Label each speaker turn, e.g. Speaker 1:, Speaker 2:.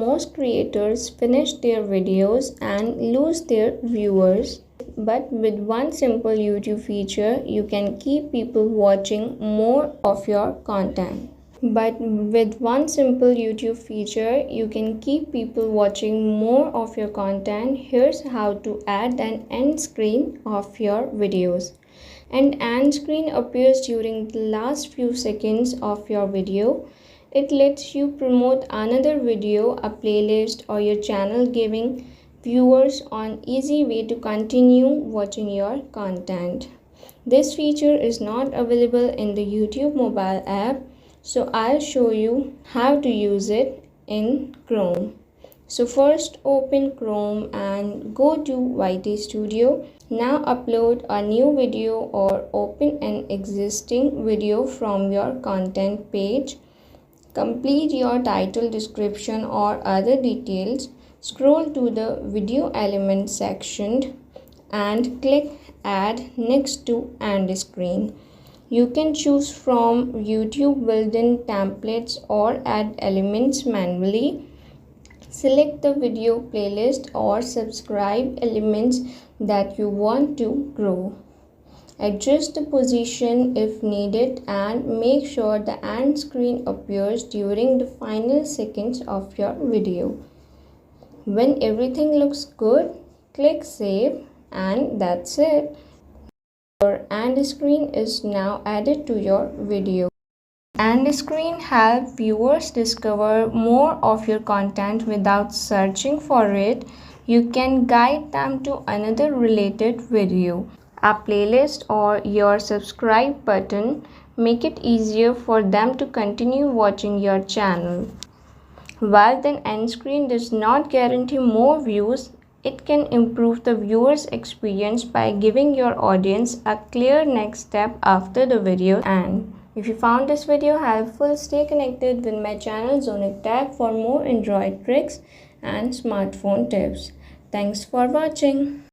Speaker 1: Most creators finish their videos and lose their viewers. But with one simple YouTube feature, you can keep people watching more of your content. But with one simple YouTube feature, you can keep people watching more of your content. Here's how to add an end screen of your videos. An end screen appears during the last few seconds of your video. It lets you promote another video, a playlist, or your channel, giving viewers an easy way to continue watching your content. This feature is not available in the YouTube mobile app, so I'll show you how to use it in Chrome. So first open Chrome and go to YT Studio. Now upload a new video or open an existing video from your content page. Complete your title, description, or other details. Scroll to the video element section and click add next to end screen. You can choose from YouTube built-in templates or add elements manually. Select the video playlist or subscribe elements that you want to grow. Adjust the position if needed and make sure the end screen appears during the final seconds of your video. When everything looks good, click save, and that's it. Your end screen is now added to your video. End screen helps viewers discover more of your content without searching for it. You can guide them to another related video. A playlist or your subscribe button make it easier for them to continue watching your channel. While the end screen does not guarantee more views, it can improve the viewer's experience by giving your audience a clear next step after the video ends. If you found this video helpful, stay connected with my channel Zonic Tech for more Android tricks and smartphone tips. Thanks for watching.